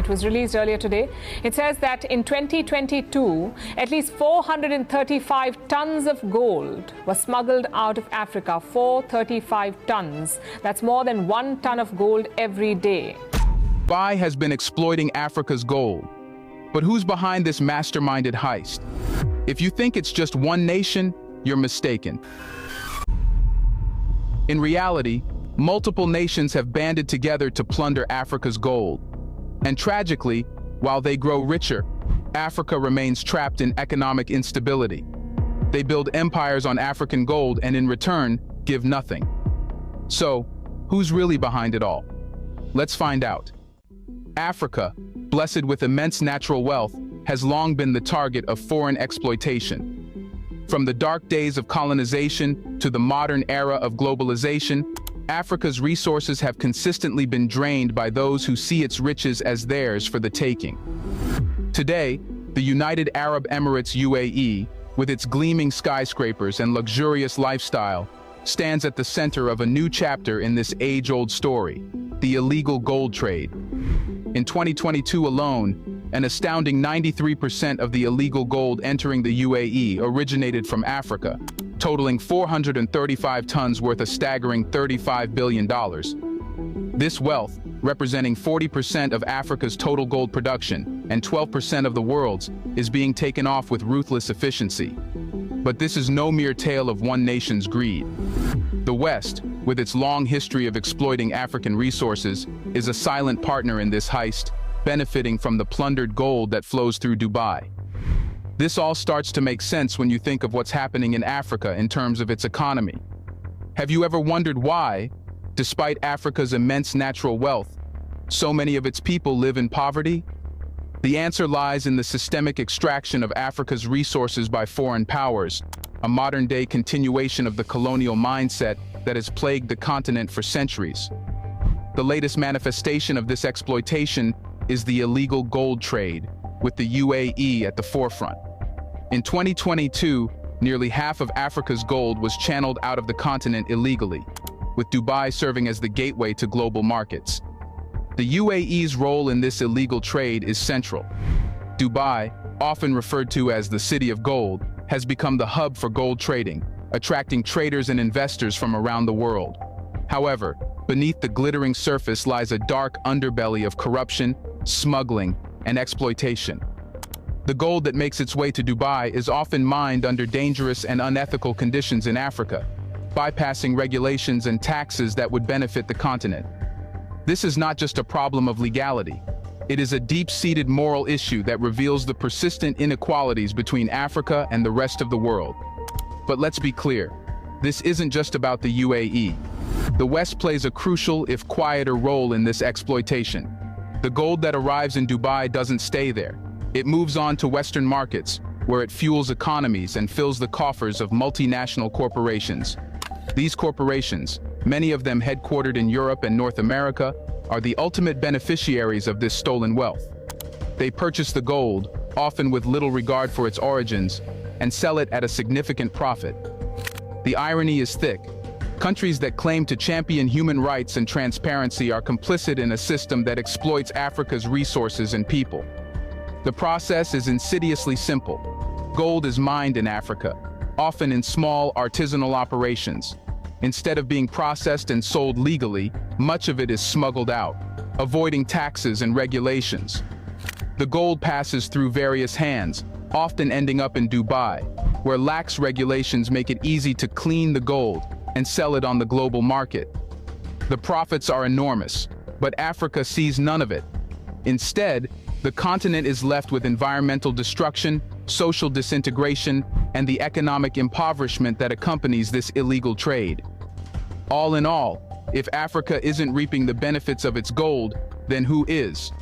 It was released earlier today. It says that in 2022, at least 435 tons of gold were smuggled out of Africa. 435 tons. That's more than 1 ton of gold every day. Dubai has been exploiting Africa's gold. But who's behind this masterminded heist? If you think it's just one nation, you're mistaken. In reality, multiple nations have banded together to plunder Africa's gold. And tragically, while they grow richer, Africa remains trapped in economic instability. They build empires on African gold and in return, give nothing. So, who's really behind it all? Let's find out. Africa, blessed with immense natural wealth, has long been the target of foreign exploitation. From the dark days of colonization to the modern era of globalization, Africa's resources have consistently been drained by those who see its riches as theirs for the taking. Today, the United Arab Emirates UAE, with its gleaming skyscrapers and luxurious lifestyle, stands at the center of a new chapter in this age-old story, the illegal gold trade. In 2022 alone, an astounding 93% of the illegal gold entering the UAE originated from Africa, totaling 435 tons worth a staggering $35 billion. This wealth, representing 40% of Africa's total gold production and 12% of the world's, is being taken off with ruthless efficiency. But this is no mere tale of one nation's greed. The West, with its long history of exploiting African resources, is a silent partner in this heist, benefiting from the plundered gold that flows through Dubai. This all starts to make sense when you think of what's happening in Africa in terms of its economy. Have you ever wondered why, despite Africa's immense natural wealth, so many of its people live in poverty? The answer lies in the systemic extraction of Africa's resources by foreign powers, a modern-day continuation of the colonial mindset that has plagued the continent for centuries. The latest manifestation of this exploitation is the illegal gold trade, with the UAE at the forefront. In 2022, nearly half of Africa's gold was channeled out of the continent illegally, with Dubai serving as the gateway to global markets. The UAE's role in this illegal trade is central. Dubai, often referred to as the City of Gold, has become the hub for gold trading, attracting traders and investors from around the world. However, beneath the glittering surface lies a dark underbelly of corruption, smuggling, and exploitation. The gold that makes its way to Dubai is often mined under dangerous and unethical conditions in Africa, bypassing regulations and taxes that would benefit the continent. This is not just a problem of legality. It is a deep-seated moral issue that reveals the persistent inequalities between Africa and the rest of the world. But let's be clear, this isn't just about the UAE. The West plays a crucial, if quieter, role in this exploitation. The gold that arrives in Dubai doesn't stay there. It moves on to Western markets, where it fuels economies and fills the coffers of multinational corporations. These corporations, many of them headquartered in Europe and North America, are the ultimate beneficiaries of this stolen wealth. They purchase the gold, often with little regard for its origins, and sell it at a significant profit. The irony is thick. Countries that claim to champion human rights and transparency are complicit in a system that exploits Africa's resources and people. The process is insidiously simple. Gold is mined in Africa, often in small artisanal operations. Instead of being processed and sold legally, much of it is smuggled out, avoiding taxes and regulations. The gold passes through various hands, often ending up in Dubai, where lax regulations make it easy to clean the gold and sell it on the global market. The profits are enormous, but Africa sees none of it. Instead, the continent is left with environmental destruction, social disintegration, and the economic impoverishment that accompanies this illegal trade. All in all, if Africa isn't reaping the benefits of its gold, then who is?